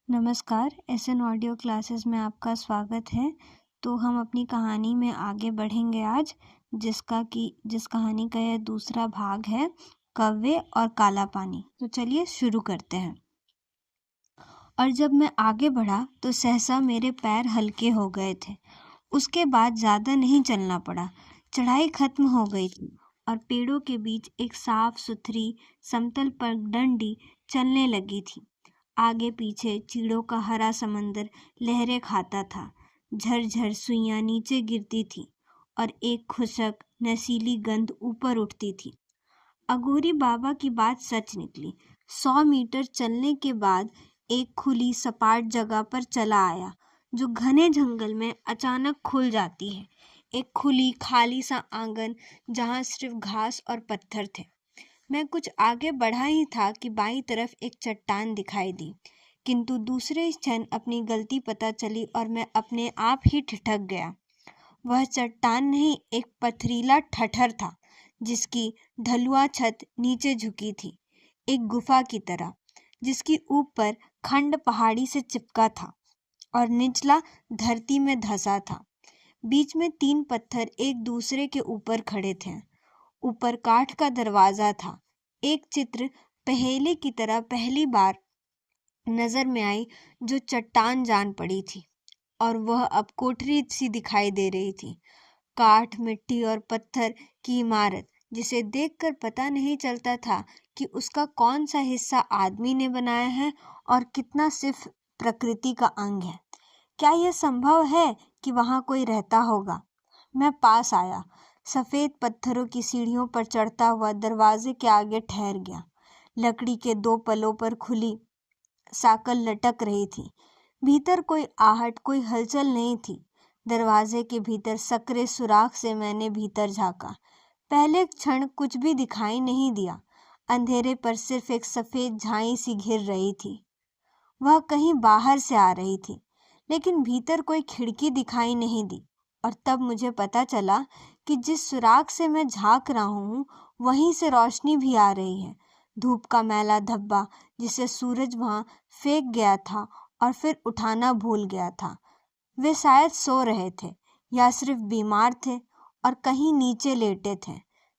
नमस्कार, SN audio classes में आपका स्वागत है। तो हम अपनी कहानी में आगे बढ़ेंगे आज, जिस कहानी का यह दूसरा भाग है, कौवे और काला पानी। तो चलिए शुरू करते हैं। और जब मैं आगे बढ़ा तो सहसा मेरे पैर हल्के हो गए थे। उसके बाद ज़्यादा नहीं चलना पड़ा। चढ़ाई खत्म हो गई थी और पेड़ों के बीच एक साफ सुथरी समतल पगडंडी चलने लगी थी। आगे पीछे चीड़ों का हरा समंदर लहरें खाता था। झरझर सुइयां नीचे गिरती थी और एक खुशक नशीली गंध ऊपर उठती थी। अघोरी बाबा की बात सच निकली। 100 मीटर चलने के बाद एक खुली सपाट जगह पर चला आया, जो घने जंगल में अचानक खुल जाती है। एक खुली खाली सा आंगन जहां सिर्फ घास और पत्थर थे। मैं कुछ आगे बढ़ा ही था कि बाईं तरफ एक चट्टान दिखाई दी, किंतु दूसरे क्षण अपनी गलती पता चली और मैं अपने आप ही ठिठक गया। वह चट्टान नहीं, एक पथरीला ठठर था, जिसकी ढलुआ छत नीचे झुकी थी, एक गुफा की तरह, जिसकी ऊपर खंड पहाड़ी से चिपका था और निचला धरती में धंसा था। बीच में 3 पत्थर एक दूसरे के ऊपर खड़े थे। ऊपर काठ का दरवाजा था। एक चित्र पहेली की तरह पहली बार नजर में आई, जो चट्टान जान पड़ी थी, और वह अब कोठरी सी दिखाई दे रही थी। काठ, मिट्टी और पत्थर की इमारत, जिसे देखकर पता नहीं चलता था कि उसका कौन सा हिस्सा आदमी ने बनाया है और कितना सिर्फ प्रकृति का अंग है। क्या यह संभव है कि वहां कोई रहता होगा? मैं पास आया, सफेद पत्थरों की सीढ़ियों पर चढ़ता हुआ दरवाजे के आगे ठहर गया। लकड़ी के 2 पलों पर खुली साकल लटक रही थी। भीतर कोई आहट, कोई हलचल नहीं थी। दरवाजे के भीतर सकरे सुराख से मैंने भीतर झांका। पहले क्षण कुछ भी दिखाई नहीं दिया। अंधेरे पर सिर्फ एक सफेद झाई सी घिर रही थी। वह कहीं बाहर से आ रही थी, लेकिन भीतर कोई खिड़की दिखाई नहीं दी। और तब मुझे पता चला कि जिस सुराख से मैं झांक रहा हूँ, वहीं से रोशनी भी आ रही है। धूप का मैला धब्बा, जिसे सूरज वहां फेंक गया था और फिर उठाना भूल गया था। वे शायद सो रहे थे या सिर्फ बीमार थे और कहीं नीचे लेटे थे।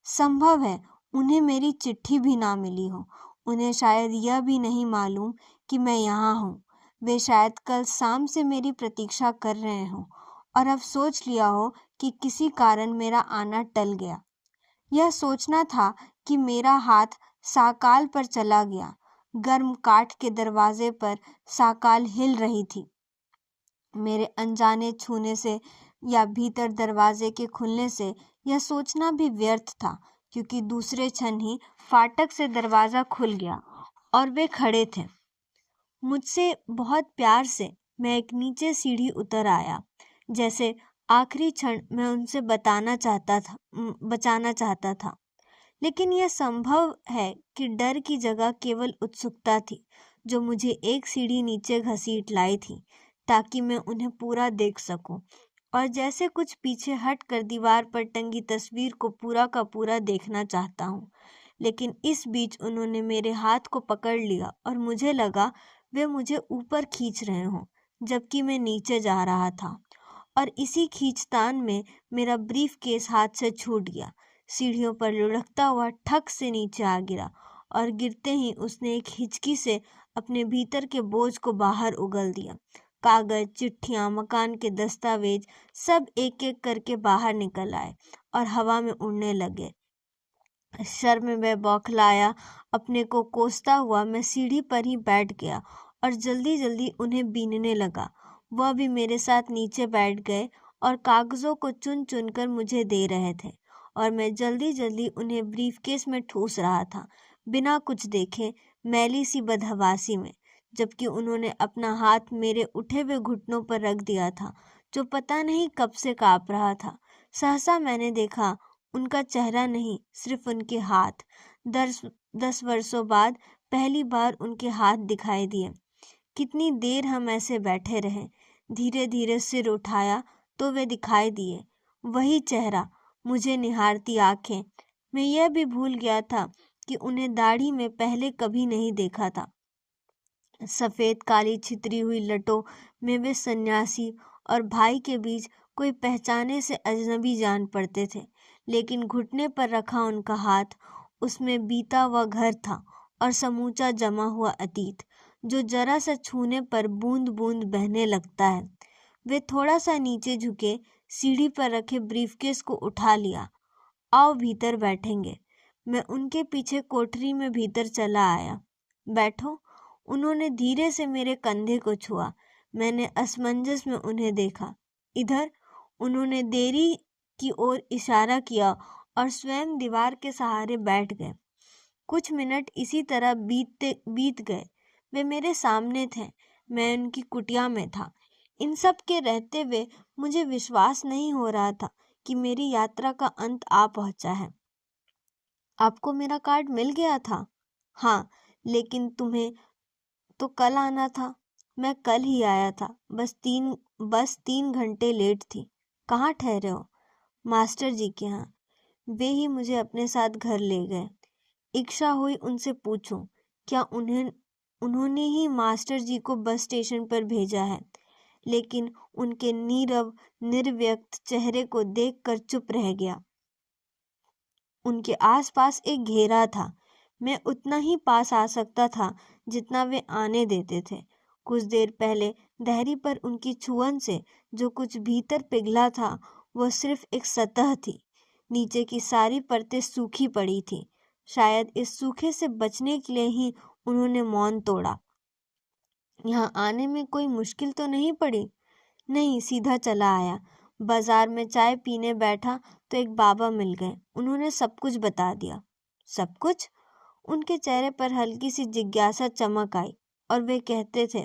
संभव है उन्हें मेरी चिट्ठी भी ना मिली हो। उन्हें शायद यह भी नहीं मालूम कि मैं यहाँ हूँ। वे शायद कल शाम से मेरी प्रतीक्षा कर रहे हों और अब सोच लिया हो कि किसी कारण मेरा आना टल गया। यह सोचना था कि मेरा हाथ साकाल पर चला गया। गर्म काठ के दरवाजे पर साकाल हिल रही थी। मेरे अनजाने छूने से या भीतर दरवाजे के खुलने से यह सोचना भी व्यर्थ था, क्योंकि दूसरे क्षण ही फाटक से दरवाजा खुल गया और वे खड़े थे। मुझसे बहुत प्यार से मैं एक नीचे सीढ़ी उतर आया, जैसे आखिरी क्षण मैं उनसे बचाना चाहता था। लेकिन यह संभव है कि डर की जगह केवल उत्सुकता थी, जो मुझे एक सीढ़ी नीचे घसीट लाई थी, ताकि मैं उन्हें पूरा देख सकूं। और जैसे कुछ पीछे हट कर दीवार पर टंगी तस्वीर को पूरा का पूरा देखना चाहता हूँ। लेकिन इस बीच उन्होंने मेरे हाथ को पकड़ लिया और मुझे लगा वे मुझे ऊपर खींच रहे हों, जबकि मैं नीचे जा रहा था। और इसी खींचतान में मेरा ब्रीफकेस हाथ से छूट गया। सीढ़ियों पर लुढ़कता हुआ ठक से नीचे आ गिरा और गिरते ही उसने एक हिचकी से अपने भीतर के बोझ को बाहर उगल दिया। कागज, चिट्ठियां, मकान के दस्तावेज सब एक एक करके बाहर निकल आए और हवा में उड़ने लगे। शर्म में बौखलाया अपने को कोसता हुआ मैं सीढ़ी पर ही बैठ गया और जल्दी जल्दी उन्हें बीनने लगा। वह भी मेरे साथ नीचे बैठ गए और कागजों को चुन चुन कर मुझे दे रहे थे, और मैं जल्दी जल्दी उन्हें ब्रीफकेस में ठूस रहा था, बिना कुछ देखे, मैली सी बदहवासी में। जबकि उन्होंने अपना हाथ मेरे उठे हुए घुटनों पर रख दिया था, जो पता नहीं कब से कांप रहा था। सहसा मैंने देखा, उनका चेहरा नहीं, सिर्फ उनके हाथ। 10 वर्षों बाद पहली बार उनके हाथ दिखाई दिए। कितनी देर हम ऐसे बैठे रहे। धीरे धीरे सिर उठाया तो वे दिखाई दिए। वही चेहरा, मुझे निहारती आंखें। मैं यह भी भूल गया था कि उन्हें दाढ़ी में पहले कभी नहीं देखा था। सफेद काली छितरी हुई लटों में वे सन्यासी और भाई के बीच कोई पहचाने से अजनबी जान पड़ते थे, लेकिन घुटने पर रखा उनका हाथ, उसमें बीता हुआ घर था और समूचा जमा हुआ अतीत, जो जरा सा छूने पर बूंद बूंद बहने लगता है। वे थोड़ा सा नीचे झुके, सीढ़ी पर रखे ब्रीफकेस को उठा लिया। आओ भीतर बैठेंगे। मैं उनके पीछे कोठरी में भीतर चला आया। बैठो। उन्होंने धीरे से मेरे कंधे को छुआ। मैंने असमंजस में उन्हें देखा। इधर। उन्होंने देरी की ओर इशारा किया और स्वयं दीवार के सहारे बैठ गए। कुछ मिनट इसी तरह बीत गए। वे मेरे सामने थे, मैं उनकी कुटिया में था। इन सब के रहते हुए मुझे विश्वास नहीं हो रहा था कि मेरी यात्रा का अंत आ पहुंचा है। आपको मेरा कार्ड मिल गया था? हाँ, लेकिन तुम्हें तो कल आना था। मैं कल ही आया था, बस 3 घंटे लेट थी। कहाँ ठहरे हो? मास्टर जी के यहाँ। वे ही मुझे अपने साथ घर ले गए। इच्छा हुई उनसे पूछूं, क्या उन्होंने ही मास्टर जी को बस स्टेशन पर भेजा है, लेकिन उनके नीरव निर्व्यक्त चेहरे को देखकर चुप रह गया। उनके आसपास एक घेरा था। मैं उतना ही पास आ सकता था जितना वे आने देते थे। कुछ देर पहले धैर्य पर उनकी छुअन से जो कुछ भीतर पिघला था, वह सिर्फ एक सतह थी। नीचे की सारी परतें सूखी पड़ी थी। शायद इस सूखे से बचने के लिए ही उन्होंने मौन तोड़ा। यहाँ आने में कोई मुश्किल तो नहीं पड़ी? नहीं, सीधा चला आया। बाजार में चाय पीने बैठा तो एक बाबा मिल गए। उन्होंने सब कुछ बता दिया। सब कुछ? उनके चेहरे पर हल्की सी जिज्ञासा चमक आई और वे कहते थे,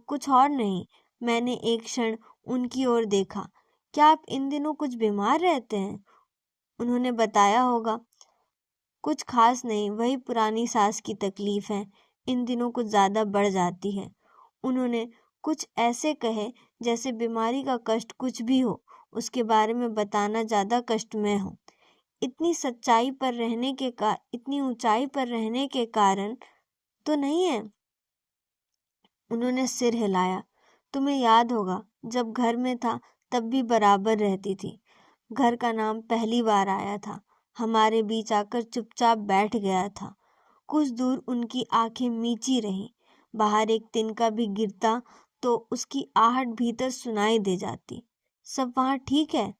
कुछ और नहीं। मैंने एक क्षण उनकी ओर देखा। क्या आप इन दिनों कुछ बीमार रहते हैं? उन्होंने बताया होगा। कुछ खास नहीं, वही पुरानी सांस की तकलीफ है। इन दिनों कुछ ज्यादा बढ़ जाती है। उन्होंने कुछ ऐसे कहे जैसे बीमारी का कष्ट कुछ भी हो, उसके बारे में बताना ज्यादा कष्टमय हो। इतनी ऊंचाई पर रहने के कारण तो नहीं है? उन्होंने सिर हिलाया। तुम्हें याद होगा, जब घर में था तब भी बराबर रहती थी। घर का नाम पहली बार आया था, हमारे बीच आकर चुपचाप बैठ गया था। कुछ दूर उनकी आंखें मीची रहीं। बाहर एक तिनका भी गिरता तो उसकी आहट भीतर सुनाई दे जाती। सब वहाँ ठीक है?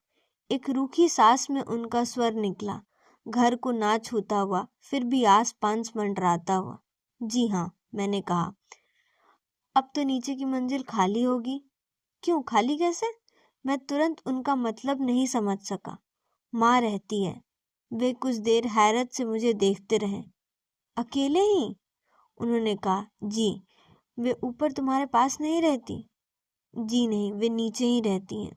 एक रूखी सांस में उनका स्वर निकला, घर को ना छूता हुआ, फिर भी आस पास मंडराता हुआ। जी हाँ, मैंने कहा। अब तो नीचे की मंजिल खाली होगी। क्यों खाली कैसे? मैं तुरंत उनका मतलब नहीं समझ सका। माँ रहती है। वे कुछ देर हैरत से मुझे देखते रहे। अकेले ही? उन्होंने कहा। जी। वे ऊपर तुम्हारे पास नहीं रहती? जी नहीं, वे नीचे ही रहती हैं।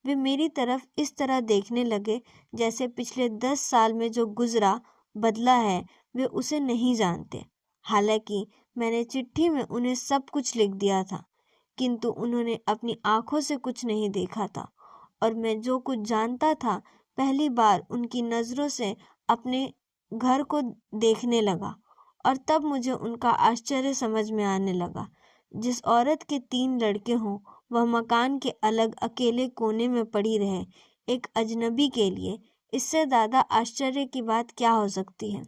वे मेरी तरफ इस तरह देखने लगे जैसे पिछले 10 साल में जो गुजरा बदला है वे उसे नहीं जानते। हालांकि मैंने चिट्ठी में उन्हें सब कुछ लिख दिया था, किंतु उन्होंने अपनी आंखों से कुछ नहीं देखा था और मैं जो कुछ जानता था पहली बार उनकी नज़रों से अपने घर को देखने लगा और तब मुझे उनका आश्चर्य समझ में आने लगा। जिस औरत के 3 लड़के हों वह मकान के अलग अकेले कोने में पड़ी रहे, एक अजनबी के लिए इससे ज्यादा आश्चर्य की बात क्या हो सकती है।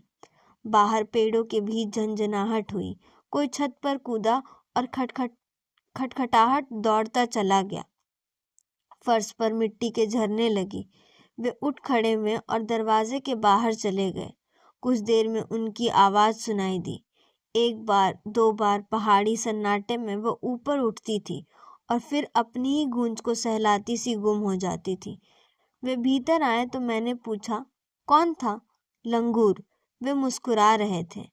बाहर पेड़ों के बीच झंझनाहट हुई। कोई छत पर कूदा और खटखटाहट दौड़ता चला गया। फर्श पर मिट्टी के झरने लगी। वे उठ खड़े हुए और दरवाजे के बाहर चले गए। कुछ देर में उनकी आवाज सुनाई दी। एक बार 2 बार पहाड़ी सन्नाटे में वो ऊपर उठती थी और फिर अपनी ही गूंज को सहलाती सी गुम हो जाती थी। वे भीतर आए तो मैंने पूछा, कौन था? लंगूर। वे मुस्कुरा रहे थे।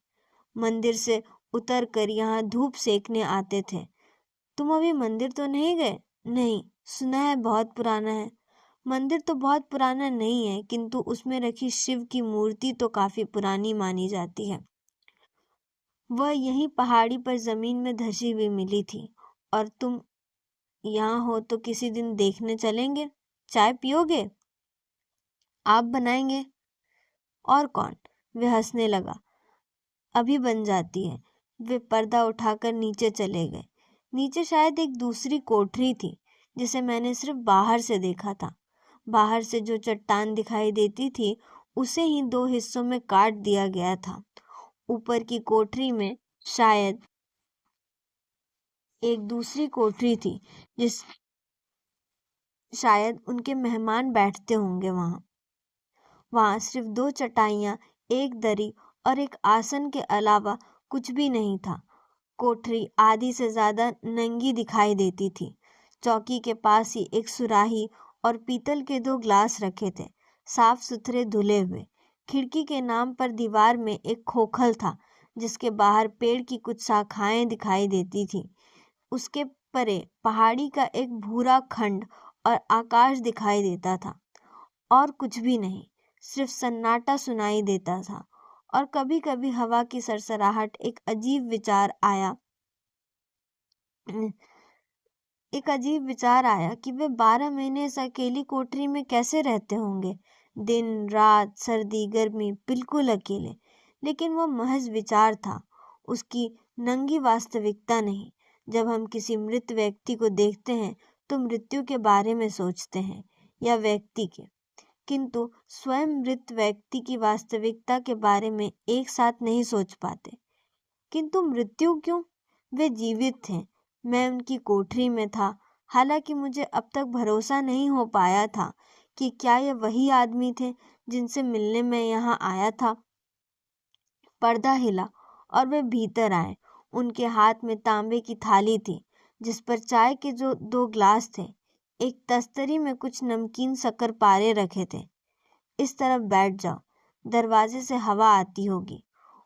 मंदिर से उतर कर यहाँ धूप सेकने आते थे। तुम अभी मंदिर तो नहीं गए? नहीं, सुना है बहुत पुराना है। मंदिर तो बहुत पुराना नहीं है, किंतु उसमें रखी शिव की मूर्ति तो काफी पुरानी मानी जाती है। वह यहीं पहाड़ी पर जमीन में धसी हुई मिली थी। और तुम यहाँ हो तो किसी दिन देखने चलेंगे। चाय पियोगे? आप बनाएंगे? और कौन? वे हंसने लगा। अभी बन जाती है। वे पर्दा उठाकर नीचे चले गए। नीचे शायद एक दूसरी कोठरी थी जिसे मैंने सिर्फ बाहर से देखा था। बाहर से जो चट्टान दिखाई देती थी उसे ही दो हिस्सों में काट दिया गया था। ऊपर की कोठरी में शायद एक दूसरी कोठरी थी जिस शायद उनके मेहमान बैठते होंगे। वहां सिर्फ दो चटाइयां, एक दरी और एक आसन के अलावा कुछ भी नहीं था। कोठरी आधी से ज्यादा नंगी दिखाई देती थी। चौकी के पास ही एक सुराही और पीतल के दो ग्लास रखे थे, साफ सुथरे धुले हुए। खिड़की के नाम पर दीवार में एक खोखल था जिसके बाहर पेड़ की कुछ शाखाएं दिखाई देती थी। उसके परे पहाड़ी का एक भूरा खंड और आकाश दिखाई देता था। और कुछ भी नहीं, सिर्फ सन्नाटा सुनाई देता था। और कभी कभी हवा की सरसराहट एक अजीब विचार आया कि वे 12 महीने इस अकेली कोठरी में कैसे रहते होंगे। दिन रात, सर्दी गर्मी, बिल्कुल अकेले। लेकिन वो महज विचार था, उसकी नंगी वास्तविकता नहीं। जब हम किसी मृत व्यक्ति को देखते हैं तो मृत्यु के बारे में सोचते हैं या व्यक्ति के, किंतु स्वयं मृत व्यक्ति की वास्तविकता के बारे में एक साथ नहीं सोच पाते। किंतु मृत्यु क्यों? वे जीवित थे, मैं उनकी कोठरी में था। हालांकि मुझे अब तक भरोसा नहीं हो पाया था कि क्या ये वही आदमी थे जिनसे मिलने मैं यहाँ आया था। पर्दा हिला और वे भीतर आए। उनके हाथ में तांबे की थाली थी जिस पर चाय के जो 2 ग्लास थे। एक तस्तरी में कुछ नमकीन शक्करपारे रखे थे। इस तरफ बैठ जाओ, दरवाजे से हवा आती होगी।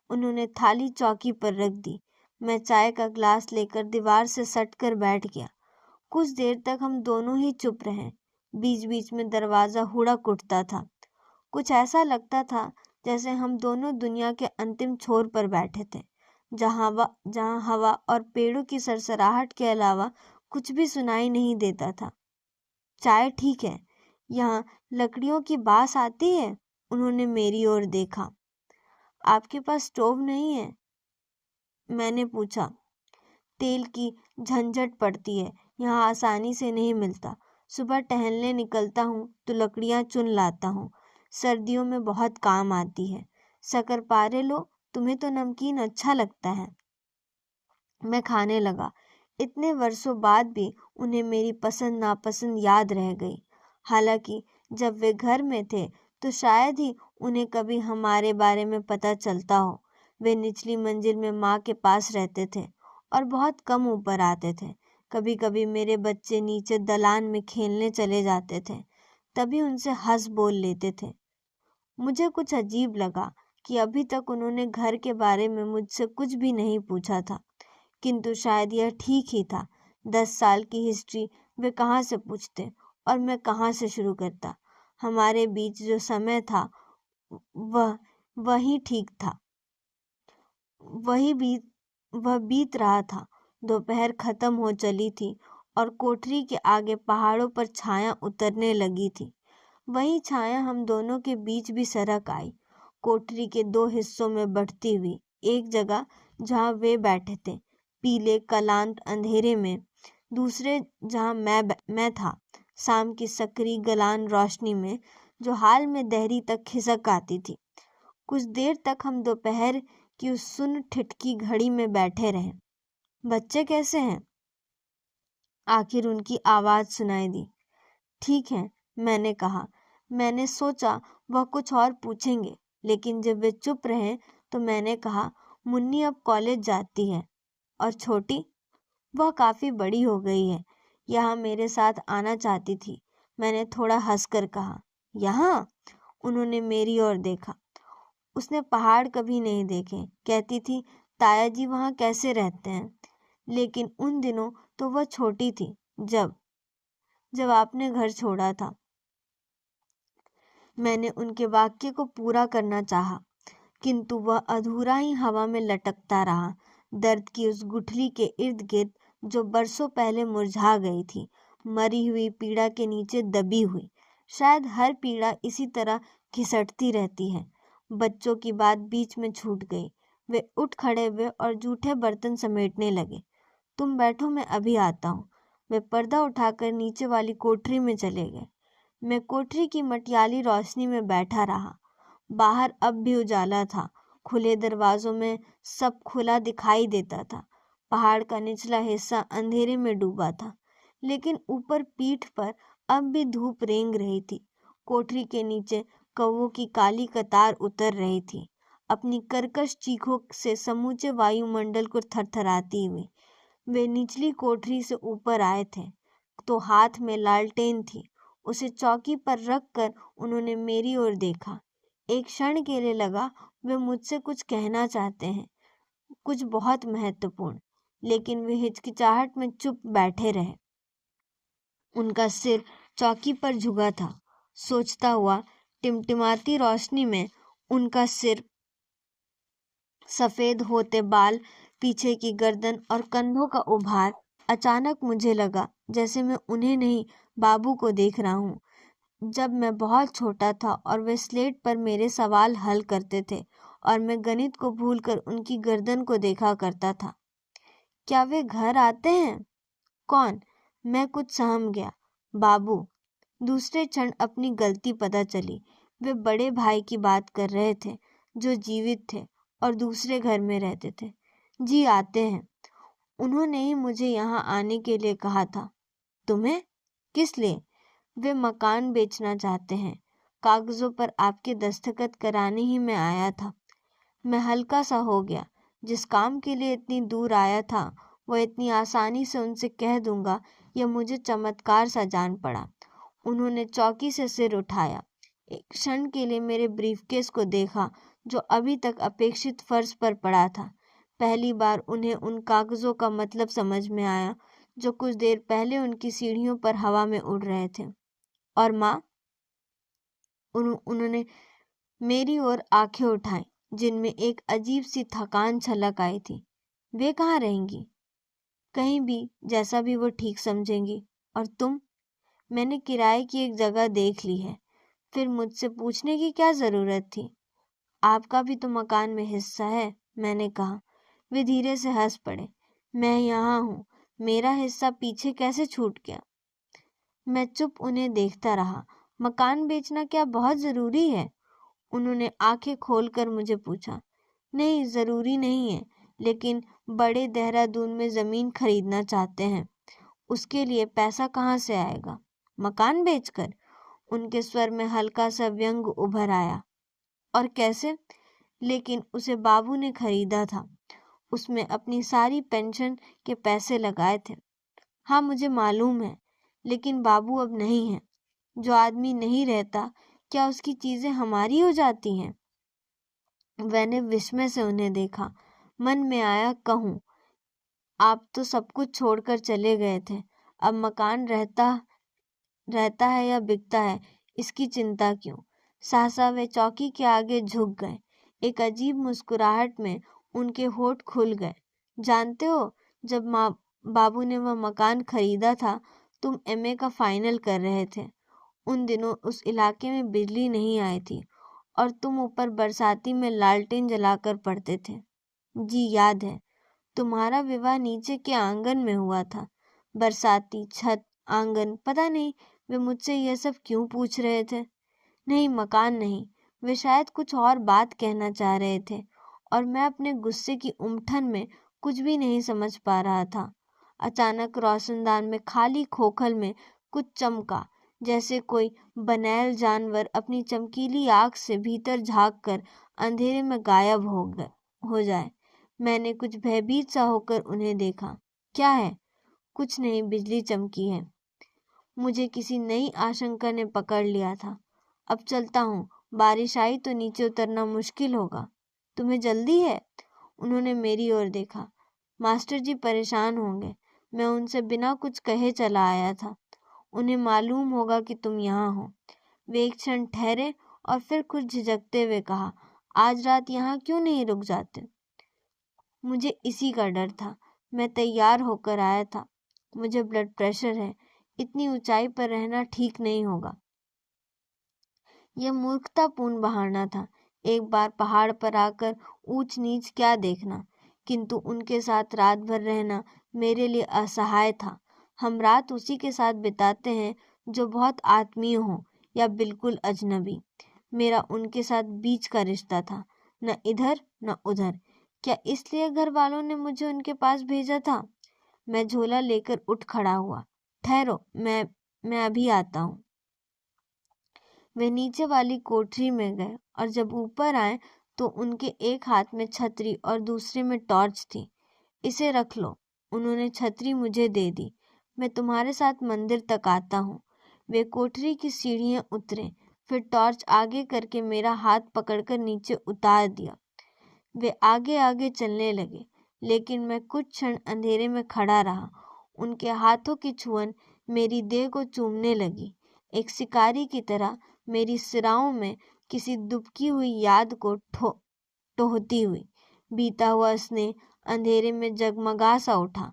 उन्होंने थाली चौकी पर रख दी। मैं चाय का ग्लास लेकर दीवार से सटकर बैठ गया। कुछ देर तक हम दोनों ही चुप रहे। बीच बीच में दरवाजा हुड़क उठता था। कुछ ऐसा लगता था जैसे हम दोनों दुनिया के अंतिम छोर पर बैठे थे, जहाँ हवा और पेड़ों की सरसराहट के अलावा कुछ भी सुनाई नहीं देता था। चाय ठीक है, यहाँ लकड़ियों की बास आती है। उन्होंने मेरी ओर देखा। आपके पास स्टोव नहीं है? मैंने पूछा। तेल की झंझट पड़ती है, यहाँ आसानी से नहीं मिलता। सुबह टहलने निकलता हूँ तो लकड़ियाँ चुन लाता हूँ, सर्दियों में बहुत काम आती है। शक्करपारे लो, तुम्हें तो नमकीन अच्छा लगता है। मैं खाने लगा। इतने वर्षों बाद भी उन्हें मेरी पसंद नापसंद याद रह गई। हालांकि जब वे घर में थे तो शायद ही उन्हें कभी हमारे बारे में पता चलता हो। वे निचली मंजिल में माँ के पास रहते थे और बहुत कम ऊपर आते थे। कभी कभी मेरे बच्चे नीचे दलान में खेलने चले जाते थे, तभी उनसे हंस बोल लेते थे। मुझे कुछ अजीब लगा कि अभी तक उन्होंने घर के बारे में मुझसे कुछ भी नहीं पूछा था, किंतु शायद यह ठीक ही था। 10 साल की हिस्ट्री वे कहाँ से पूछते और मैं कहाँ से शुरू करता। हमारे बीच जो समय था वही ठीक था, वह बीत रहा था। दोपहर खत्म हो चली थी और कोठरी के आगे पहाड़ों पर छाया उतरने लगी थी। वही छाया हम दोनों के बीच भी सरक आई, कोठरी के 2 हिस्सों में बढ़ती हुई। एक जगह जहाँ वे बैठे थे पीले कलांत अंधेरे में, दूसरे जहाँ मैं था शाम की सकरी गलान रोशनी में जो हाल में देहरी तक खिसक आती थी। कुछ देर तक हम दोपहर की उस सुन्न ठिठकी घड़ी में बैठे रहे। बच्चे कैसे हैं? आखिर उनकी आवाज सुनाई दी। ठीक है, मैंने कहा। मैंने सोचा वह कुछ और पूछेंगे, लेकिन जब वे चुप रहे तो मैंने कहा, मुन्नी अब कॉलेज जाती है। और छोटी? वह काफी बड़ी हो गई है, यहाँ मेरे साथ आना चाहती थी। मैंने थोड़ा हंसकर कहा। यहाँ? उन्होंने मेरी ओर देखा। उसने पहाड़ कभी नहीं देखे। कहती थी ताया जी वहाँ कैसे रहते हैं। लेकिन उन दिनों तो वह छोटी थी जब आपने घर छोड़ा था। मैंने उनके वाक्य को पूरा करना चाहा, किंतु वह अधूरा ही हवा में लटकता रहा। दर्द की उस गुठली के इर्द गिर्द जो बरसों पहले मुरझा गई थी, मरी हुई पीड़ा के नीचे दबी हुई। शायद हर पीड़ा इसी तरह घिसटती रहती है। बच्चों की बात बीच में छूट गई। वे उठ खड़े हुए और जूठे बर्तन समेटने लगे। तुम बैठो, मैं अभी आता हूँ। वे पर्दा उठाकर नीचे वाली कोठरी में चले गए। मैं कोठरी की मटियाली रोशनी में बैठा रहा। बाहर अब भी उजाला था। खुले दरवाजों में सब खुला दिखाई देता था। पहाड़ का निचला हिस्सा अंधेरे में डूबा था, लेकिन ऊपर पीठ पर अब भी धूप रेंग रही थी। कोठरी के नीचे कौवों की काली कतार उतर रही थी, अपनी कर्कश चीखों से समूचे वायुमंडल को थरथराती हुई। वे निचली कोठरी से ऊपर आए थे तो हाथ में लालटेन थी। उसे चौकी पर रखकर उन्होंने मेरी ओर देखा। एक क्षण के लिए लगा वे मुझसे कुछ कहना चाहते हैं, कुछ बहुत महत्वपूर्ण, लेकिन वे हिचकिचाहट में चुप बैठे रहे। उनका सिर चौकी पर झुका था। सोचता हुआ टिमटिमाती रोशनी में उनका सिर, सफेद होते बाल, पीछे की गर्दन और कंधों का उभार, अचानक मुझे लगा जैसे मैं उन्हें नहीं, बाबू को देख रहा हूँ। जब मैं बहुत छोटा था और वे स्लेट पर मेरे सवाल हल करते थे और मैं गणित को भूलकर उनकी गर्दन को देखा करता था। क्या वे घर आते हैं? कौन? मैं कुछ सहम गया। बाबू। दूसरे क्षण अपनी गलती पता चली। वे बड़े भाई की बात कर रहे थे जो जीवित थे और दूसरे घर में रहते थे। जी आते हैं। उन्होंने ही मुझे यहाँ आने के लिए कहा था। तुम्हें? किस लिए? वे मकान बेचना चाहते हैं। कागजों पर आपके दस्तखत कराने ही मैं आया था। मैं हल्का सा हो गया। जिस काम के लिए इतनी दूर आया था वह इतनी आसानी से उनसे कह दूंगा, यह मुझे चमत्कार सा जान पड़ा। उन्होंने चौकी से सिर उठाया। एक क्षण के लिए मेरे ब्रीफकेस को देखा जो अभी तक अपेक्षित फर्श पर पड़ा था। पहली बार उन्हें उन कागजों का मतलब समझ में आया जो कुछ देर पहले उनकी सीढ़ियों पर हवा में उड़ रहे थे। और माँ? उन्होंने मेरी ओर आंखें उठाई जिनमें एक अजीब सी थकान छलक आई थी। वे कहाँ रहेंगी? कहीं भी, जैसा भी वो ठीक समझेंगी। और तुम? मैंने किराए की एक जगह देख ली है। फिर मुझसे पूछने की क्या जरूरत थी? आपका भी तो मकान में हिस्सा है, मैंने कहा। वे धीरे से हंस पड़े। मैं यहाँ हूँ, मेरा हिस्सा पीछे कैसे छूट गया? मैं चुप उन्हें देखता रहा। मकान बेचना क्या बहुत जरूरी है? उन्होंने आंखें खोलकर मुझे पूछा। नहीं, जरूरी नहीं है, लेकिन बड़े देहरादून में जमीन खरीदना चाहते हैं। उसके लिए पैसा कहाँ से आएगा? मकान बेचकर? उनके स्वर में हल्का सा व्यंग उभर आया। और कैसे? लेकिन उसे बाबू ने खरीदा था। उसमें अपनी सारी पेंशन के पैसे लगाए थे। हाँ, मुझे मालूम है, लेकिन बाबू अब नहीं है। जो आदमी नहीं रहता, क्या उसकी चीजें हमारी हो जाती हैं? मैंने विस्मय से उन्हें देखा। मन में आया कहूँ, आप तो सब कुछ छोड़कर चले गए थे। अब मकान रहता है या बिकता है, इसकी चिंता क्यों? सहसा वे चौकी के आगे झुक गए। एक अजीब मुस्कुराहट में उनके होंठ खुल गए। जानते हो, जब बाबू ने वह मकान खरीदा था, तुम एमए का फाइनल कर रहे थे। उन दिनों उस इलाके में बिजली नहीं आई थी और तुम ऊपर बरसाती में लालटेन जलाकर पढ़ते थे। जी याद है। तुम्हारा विवाह नीचे के आंगन में हुआ था। बरसाती छत, आंगन, पता नहीं वे मुझसे यह सब क्यों पूछ रहे थे। नहीं, मकान नहीं। वे शायद कुछ और बात कहना चाह रहे थे और मैं अपने गुस्से की उमठन में कुछ भी नहीं समझ पा रहा था। अचानक रोशनदान में खाली खोखल में कुछ चमका, जैसे कोई बनैल जानवर अपनी चमकीली आंख से भीतर झांक कर अंधेरे में गायब हो जाए। मैंने कुछ भयभीत सा होकर उन्हें देखा। क्या है? कुछ नहीं, बिजली चमकी है। मुझे किसी नई आशंका ने पकड़ लिया था। अब चलता हूँ, बारिश आई तो नीचे उतरना मुश्किल होगा। तुम्हें जल्दी है? उन्होंने मेरी ओर देखा। मास्टर जी परेशान होंगे। मैं उनसे बिना कुछ कहे चला आया था। उन्हें मालूम होगा कि तुम यहाँ हो। वे एक क्षण ठहरे और फिर कुछ झिझकते हुए कहा, आज रात यहाँ क्यों नहीं रुक जाते? मुझे इसी का डर था। मैं तैयार होकर आया था। मुझे ब्लड प्रेशर है। इतनी ऊंचाई पर रहना ठीक नहीं होगा। यह मूर्खतापूर्ण बहाना था, एक बार पहाड़ पर आकर ऊंच नीच क्या देखना, किंतु उनके साथ रात भर रहना मेरे लिए असहाय था। हम रात उसी के साथ बिताते हैं जो बहुत आत्मीय हो या बिल्कुल अजनबी। मेरा उनके साथ बीच का रिश्ता था, न इधर न उधर। क्या इसलिए घर वालों ने मुझे उनके पास भेजा था? मैं झोला लेकर उठ खड़ा हुआ। ठहरो, मैं अभी आता हूँ। वे नीचे वाली कोठरी में गए और जब ऊपर आए तो उनके एक हाथ में छतरी और दूसरे में टॉर्च थी। इसे रख लो। उन्होंने छतरी मुझे दे दी। मैं तुम्हारे साथ मंदिर तक आता हूँ। वे कोठरी की सीढ़ियाँ उतरे, फिर टॉर्च आगे करके मेरा हाथ पकड़कर नीचे उतार दिया। वे आगे आगे चलने लगे, लेकिन मैं कुछ क्षण अंधेरे में खड़ा रहा। उनके हाथों की छुअन मेरी देह को चूमने लगी, एक शिकारी की तरह मेरी सिराओं में किसी दुबकी हुई याद को टोहती हुई। बीता हुआ स्नेह अंधेरे में जगमगा सा उठा।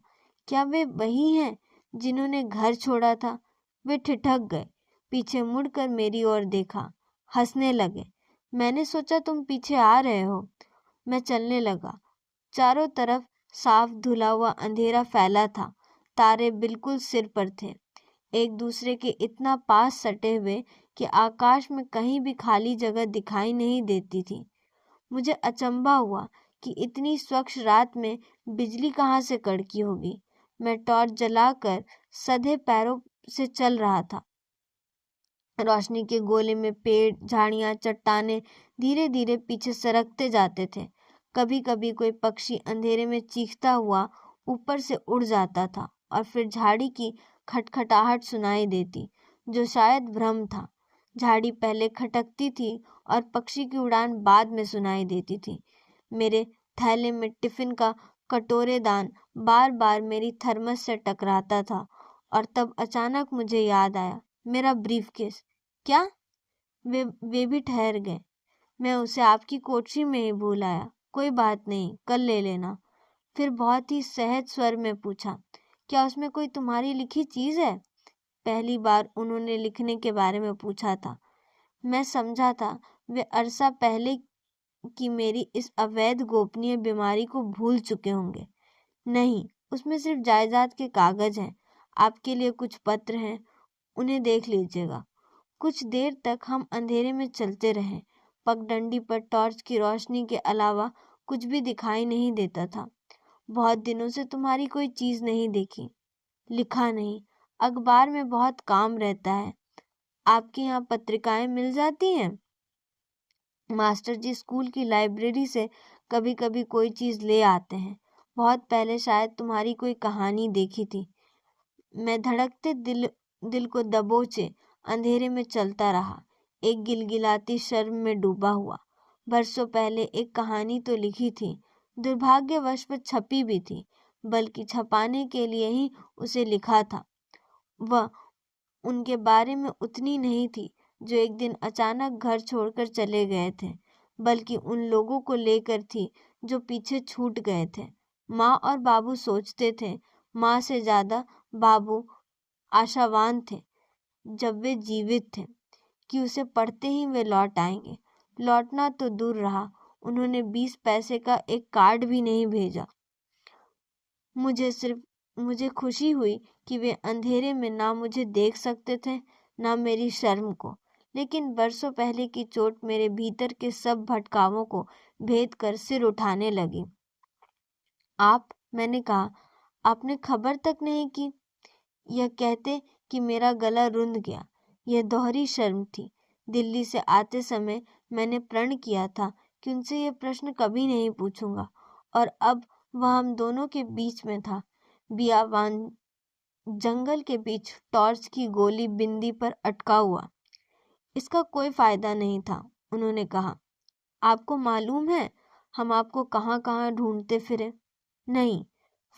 क्या वे वही हैं जिन्होंने घर छोड़ा था? वे ठिठक गए, पीछे मुड़कर मेरी ओर देखा, हंसने लगे। मैंने सोचा तुम पीछे आ रहे हो। मैं चलने लगा। चारों तरफ साफ धुला हुआ अंधेरा फैला था। तारे बिल्कुल सिर पर थे, एक दूसरे के इतना पास सटे हुए कि आकाश में कहीं भी खाली जगह दिखाई नहीं देती थी। मुझे अचंभा हुआ कि इतनी स्वच्छ रात में बिजली कहाँ से कड़की होगी। मैं टॉर्च जलाकर सधे पैरों से चल रहा था। रोशनी के गोले में पेड़, झाड़ियां, चट्टानें धीरे धीरे पीछे सरकते जाते थे। कभी कभी कोई पक्षी अंधेरे में चीखता हुआ ऊपर से उड़ जाता था और फिर झाड़ी की खटखटाहट सुनाई देती, जो शायद भ्रम था। झाड़ी पहले खटकती थी और पक्षी की उड़ान बाद में सुनाई देती थी। मेरे थैले में टिफिन का कटोरेदान बार बार मेरी थर्मस से टकराता था और तब अचानक मुझे याद आया, मेरा ब्रीफकेस। क्या? वे भी ठहर गए। मैं उसे आपकी कोठरी में ही भूल आया। कोई बात नहीं, कल ले लेना। फिर बहुत ही सहज स्वर में पूछा, क्या उसमें कोई तुम्हारी लिखी चीज है? पहली बार उन्होंने लिखने के बारे में पूछा था। मैं समझा था वे अरसा पहले की मेरी इस अवैध गोपनीय बीमारी को भूल चुके होंगे। नहीं, उसमें सिर्फ जायदाद के कागज हैं। आपके लिए कुछ पत्र हैं, उन्हें देख लीजिएगा। कुछ देर तक हम अंधेरे में चलते रहे। पगडंडी पर टॉर्च की रोशनी के अलावा कुछ भी दिखाई नहीं देता था। बहुत दिनों से तुम्हारी कोई चीज नहीं देखी। लिखा नहीं, अखबार में बहुत काम रहता है। आपके यहाँ पत्रिकाएं मिल जाती हैं? मास्टर जी स्कूल की लाइब्रेरी से कभी कभी कोई चीज ले आते हैं। बहुत पहले शायद तुम्हारी कोई कहानी देखी थी। मैं धड़कते दिल को दबोचे अंधेरे में चलता रहा, एक गिलगिलाती शर्म में डूबा हुआ। बरसों पहले एक कहानी तो लिखी थी, दुर्भाग्यवश वह छपी भी थी, बल्कि छपाने के लिए ही उसे लिखा था। वह उनके बारे में उतनी नहीं थी जो एक दिन अचानक घर छोड़कर चले गए थे, बल्कि उन लोगों को लेकर थी जो पीछे छूट गए थे। माँ और बाबू सोचते थे, माँ से ज्यादा बाबू आशावान थे जब वे जीवित थे, कि उसे पढ़ते ही वे लौट आएंगे। लौटना तो दूर रहा, उन्होंने 20 पैसे का एक कार्ड भी नहीं भेजा। मुझे खुशी हुई कि वे अंधेरे में ना मुझे देख सकते थे, ना मेरी शर्म को। लेकिन बरसों पहले की चोट मेरे भीतर के सब भटकावों को भेद कर सिर उठाने लगी। मैंने कहा, आपने खबर तक नहीं की? यह कहते कि मेरा गला रुंध गया। यह दोहरी शर्म थी। दिल्ली से आते समय मैंने प्रण किया था कि उनसे यह प्रश्न कभी नहीं पूछूंगा, और अब वह हम दोनों के बीच में था, बियाबान जंगल के बीच, टॉर्च की गोली बिंदी पर अटका हुआ। इसका कोई फायदा नहीं था, उन्होंने कहा। आपको मालूम है हम आपको कहाँ कहाँ ढूंढते फिरे? नहीं,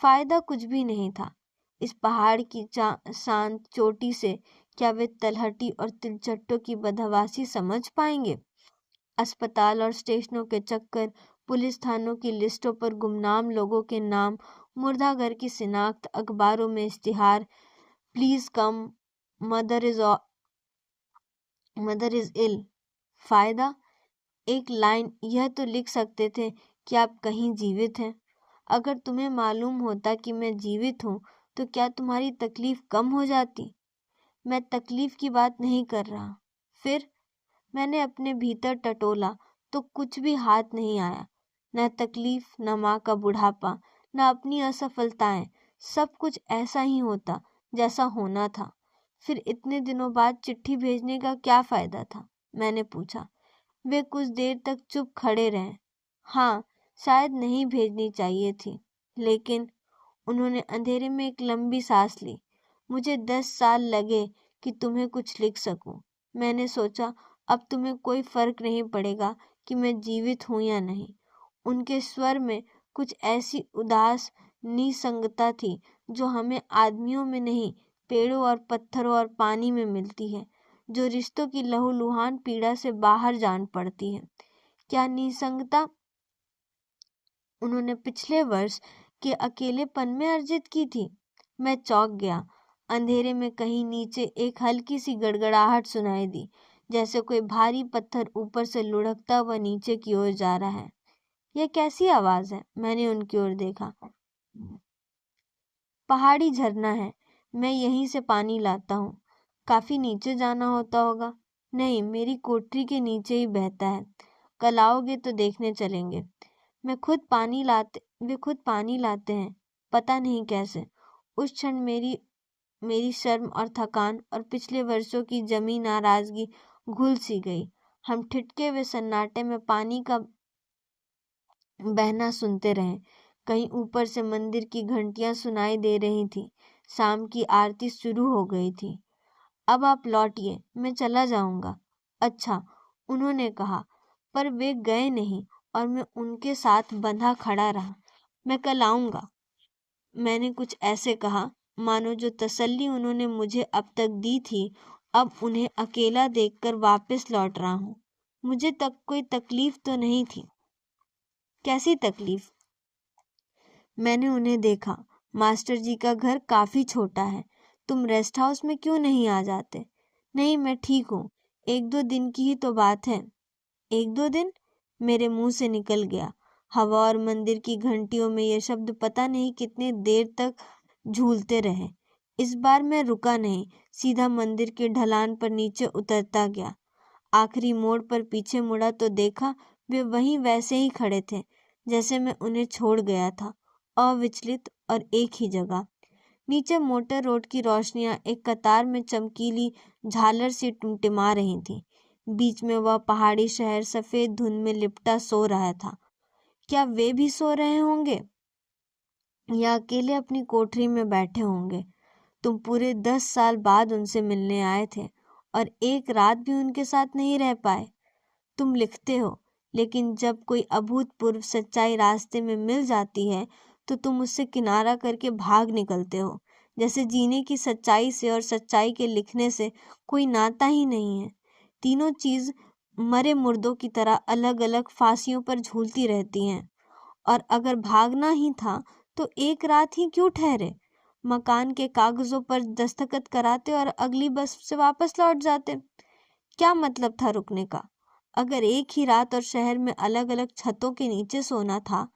फायदा कुछ भी नहीं था। इस पहाड़ की शांत चोटी से क्या वे तलहटी और तिलचट्टों की बदहवासी समझ पाएंगे? अस्पताल और स्टेशनों के चक्कर, पुलिस थानों की लिस्टों पर गुमनाम लोगों के नाम, मुर्दाघर की शिनाख्त, अखबारों में इश्तिहार, please come, mother is ill. फायदा एक लाइन यह तो लिख सकते थे कि आप कहीं जीवित हैं। अगर तुम्हें मालूम होता कि मैं जीवित हूँ तो क्या तुम्हारी तकलीफ कम हो जाती? मैं तकलीफ की बात नहीं कर रहा। फिर मैंने अपने भीतर टटोला तो कुछ भी हाथ नहीं आया। न तकलीफ, न माँ का बुढ़ापा, न अपनी असफलताएं। सब कुछ ऐसा ही होता जैसा होना था। फिर इतने दिनों बाद चिट्ठी भेजने का क्या फायदा था? मैंने पूछा। वे कुछ देर तक चुप खड़े रहे। हाँ, शायद नहीं भेजनी चाहिए थी, लेकिन उन्होंने अंधेरे में एक लंबी सांस ली। मुझे 10 साल लगे कि तुम्हें कुछ लिख सकूं। मैंने सोचा अब तुम्हें कोई फर्क नहीं पड़ेगा कि मैं जीवित हूं या नहीं। उनके स्वर में कुछ ऐसी उदास निसंगता थी जो हमें आदमियों में नहीं, पेड़ों और पत्थरों और पानी में मिलती है, जो रिश्तों की लहूलुहान पीड़ा से बाहर जान पड़ती है। क्या निसंगता उन्होंने पिछले वर्ष के अकेलेपन में अर्जित की थी? मैं चौंक गया। अंधेरे में कहीं नीचे एक हल्की सी गड़गड़ाहट सुनाई दी, जैसे कोई भारी पत्थर ऊपर से लुढ़कता हुआ नीचे की ओर जा रहा है। यह कैसी आवाज है? मैंने उनकी ओर देखा। पहाड़ी झरना है, मैं यहीं से पानी लाता हूँ। काफी नीचे जाना होता होगा। नहीं, मेरी कोठरी के नीचे ही बहता है। कल आओगे तो देखने चलेंगे। वे खुद पानी लाते हैं, पता नहीं कैसे। उस क्षण मेरी शर्म और थकान और पिछले वर्षों की जमी नाराजगी घुल सी गई। हम ठिठके हुए सन्नाटे में पानी का बहना सुनते रहे। कहीं ऊपर से मंदिर की घंटियां सुनाई दे रही थी। शाम की आरती शुरू हो गई थी। अब आप लौटिए, मैं चला जाऊंगा। अच्छा, उन्होंने कहा, पर वे गए नहीं और मैं उनके साथ बंधा खड़ा रहा। मैं कल आऊंगा। मैंने कुछ ऐसे कहा मानो जो तसल्ली उन्होंने मुझे अब तक दी थी, अब उन्हें अकेला देखकर वापस लौट रहा हूँ। मुझे तक कोई तकलीफ तो नहीं थी। कैसी तकलीफ? मैंने उन्हें देखा। मास्टर जी का घर काफी छोटा है। तुम रेस्ट हाउस में क्यों नहीं आ जाते? नहीं, मैं ठीक हूँ। 1-2 दिन की ही तो बात है। 1-2 दिन? मेरे मुंह से निकल गया। हवा और मंदिर की घंटियों में ये शब्द पता नहीं कितने देर तक झूलते रहे। इस बार मैं रुका नहीं, सीधा मंदिर के ढलान पर नीचे उतरता गया। आखिरी मोड़ पर पीछे मुड़ा तो देखा वे वहीं वैसे ही खड़े थे जैसे मैं उन्हें छोड़ गया था, अविचलित और एक ही जगह। नीचे मोटर रोड की रोशनियां एक कतार में चमकीली झालर सी टिमटिमा रही थी। बीच में वह पहाड़ी शहर सफेद धुंध में लिपटा सो रहा था। क्या वे भी सो रहे होंगे या अकेले अपनी कोठरी में बैठे होंगे? तुम पूरे 10 साल बाद उनसे मिलने आए थे और एक रात भी उनके साथ नहीं रह पाए। तुम लिखते हो, लेकिन जब कोई अभूतपूर्व सच्चाई रास्ते में मिल जाती है तो तुम उससे किनारा करके भाग निकलते हो, जैसे जीने की सच्चाई से और सच्चाई के लिखने से कोई नाता ही नहीं है। तीनों चीज मरे मुर्दों की तरह अलग अलग फांसियों पर झूलती रहती हैं। और अगर भागना ही था तो एक रात ही क्यों ठहरे? मकान के कागजों पर दस्तखत कराते और अगली बस से वापस लौट जाते। क्या मतलब था रुकने का? अगर एक ही रात और शहर में अलग अलग छतों के नीचे सोना था,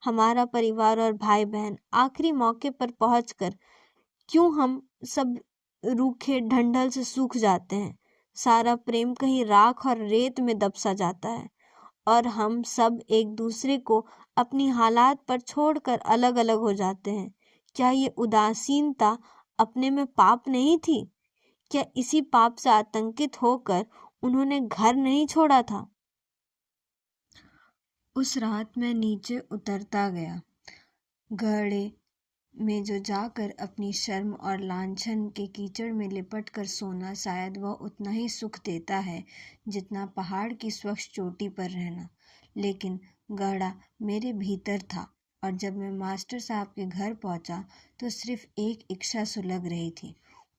हमारा परिवार और भाई बहन आखिरी मौके पर पहुंचकर क्यों हम सब रूखे ढंढल से सूख जाते हैं? सारा प्रेम कहीं राख और रेत में दबसा जाता है और हम सब एक दूसरे को अपनी हालात पर छोड़कर अलग अलग हो जाते हैं। क्या ये उदासीनता अपने में पाप नहीं थी? क्या इसी पाप से आतंकित होकर उन्होंने घर नहीं छोड़ा था? उस रात मैं नीचे उतरता गया, गहरे में जो जाकर अपनी शर्म और लांछन के कीचड़ में लिपट कर सोना शायद वह उतना ही सुख देता है जितना पहाड़ की स्वच्छ चोटी पर रहना। लेकिन गहरा मेरे भीतर था और जब मैं मास्टर साहब के घर पहुंचा तो सिर्फ एक इच्छा सुलग रही थी,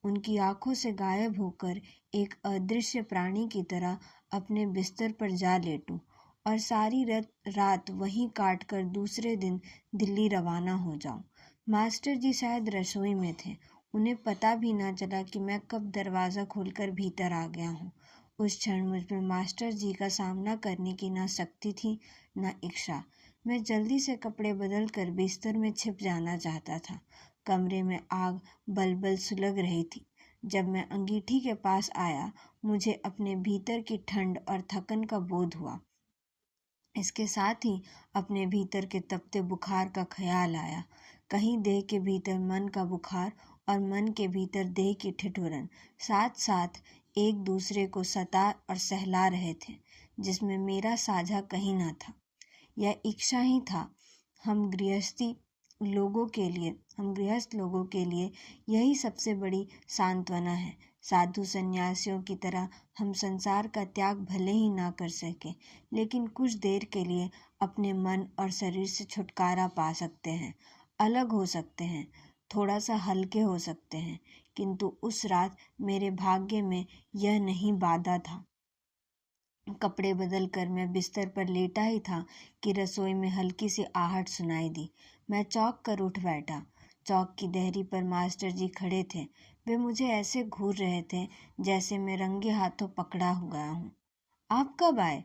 उनकी आंखों से गायब होकर एक अदृश्य प्राणी की तरह अपने बिस्तर पर जा लेटूं और सारी रात वहीं काट कर दूसरे दिन दिल्ली रवाना हो जाऊं। मास्टर जी शायद रसोई में थे। उन्हें पता भी ना चला कि मैं कब दरवाज़ा खोलकर भीतर आ गया हूँ। उस क्षण मुझ में मास्टर जी का सामना करने की ना शक्ति थी ना इच्छा। मैं जल्दी से कपड़े बदल कर बिस्तर में छिप जाना चाहता था। कमरे में आग बलबल सुलग रही थी। जब मैं अंगीठी के पास आया, मुझे अपने भीतर की ठंड और थकन का बोध हुआ। इसके साथ ही अपने भीतर के तपते बुखार का ख्याल आया। कहीं देह के भीतर मन का बुखार और मन के भीतर देह की ठिठुरन साथ साथ एक दूसरे को सता और सहला रहे थे, जिसमें मेरा साझा कहीं ना था। यह इच्छा ही था। हम गृहस्थ लोगों के लिए यही सबसे बड़ी सांत्वना है। साधु संन्यासियों की तरह हम संसार का त्याग भले ही ना कर सके, लेकिन कुछ देर के लिए अपने मन और शरीर से छुटकारा पा सकते हैं, अलग हो सकते हैं, थोड़ा सा हल्के हो सकते हैं। किंतु उस रात मेरे भाग्य में यह नहीं बाधा था। कपड़े बदल कर मैं बिस्तर पर लेटा ही था कि रसोई में हल्की सी आहट सुनाई दी। मैं चौंक कर उठ बैठा। चौक की देहरी पर मास्टर जी खड़े थे। वे मुझे ऐसे घूर रहे थे जैसे मैं रंगे हाथों पकड़ा हुआ हूँ। आप कब आए?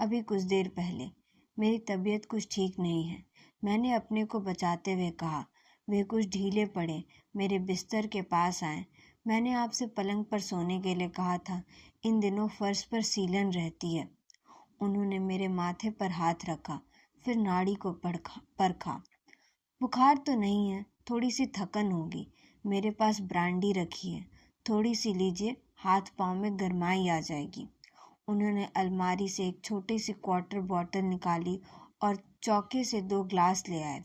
अभी कुछ देर पहले। मेरी तबीयत कुछ ठीक नहीं है, मैंने अपने को बचाते हुए कहा। वे कुछ ढीले पड़े, मेरे बिस्तर के पास आए। मैंने आपसे पलंग पर सोने के लिए कहा था, इन दिनों फर्श पर सीलन रहती है। उन्होंने मेरे माथे पर हाथ रखा, फिर नाड़ी को परखा। बुखार तो नहीं है, थोड़ी सी थकन होगी। मेरे पास ब्रांडी रखी है, थोड़ी सी लीजिए, हाथ पाँव में गरमाई आ जाएगी। उन्होंने अलमारी से एक छोटी सी क्वार्टर बॉटल निकाली और चौके से 2 ग्लास ले आए।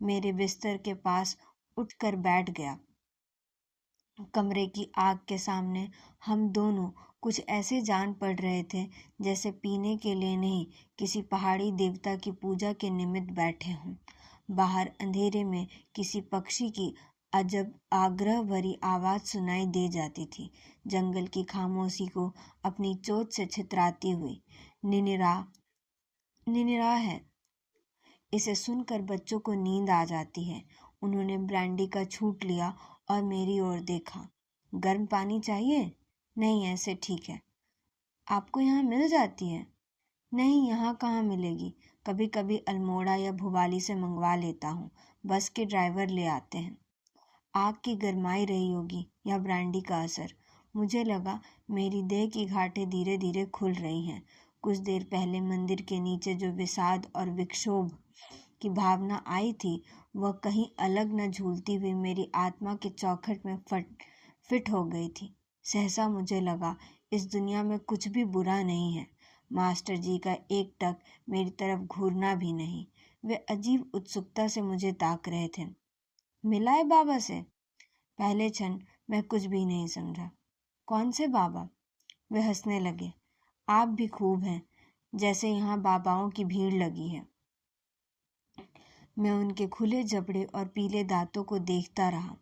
मेरे बिस्तर के पास उठकर बैठ गया। कमरे की आग के सामने हम दोनों कुछ ऐसे जान पड़ रहे थे जैसे पीने के लिए नहीं, किसी पहाड़ी देवता की पूजा के निमित्त बैठे हों। बाहर अंधेरे में किसी पक्षी की अजब आग्रह भरी आवाज़ सुनाई दे जाती थी, जंगल की खामोशी को अपनी चोट से छितराती हुई। निनिरा है। इसे सुनकर बच्चों को नींद आ जाती है। उन्होंने ब्रांडी का छूट लिया और मेरी ओर देखा। गर्म पानी चाहिए? नहीं, ऐसे ठीक है। आपको यहाँ मिल जाती है? नहीं, यहाँ कहाँ मिलेगी। कभी कभी अल्मोड़ा या भुवाली से मंगवा लेता हूँ, बस के ड्राइवर ले आते हैं। आग की गरमाई रही होगी या ब्रांडी का असर। मुझे लगा मेरी देह की घाटें धीरे धीरे खुल रही हैं। कुछ देर पहले मंदिर के नीचे जो विषाद और विक्षोभ की भावना आई थी, वह कहीं अलग न झूलती हुई मेरी आत्मा के चौखट में फिट हो गई थी। सहसा मुझे लगा, इस दुनिया में कुछ भी बुरा नहीं है। मास्टर जी का एक टक मेरी तरफ घूरना भी नहीं। वे अजीब उत्सुकता से मुझे ताक रहे थे। मिला है बाबा से? पहले क्षण मैं कुछ भी नहीं समझा। कौन से बाबा? वे हंसने लगे। आप भी खूब हैं, जैसे यहाँ बाबाओं की भीड़ लगी है। मैं उनके खुले जबड़े और पीले दांतों को देखता रहा।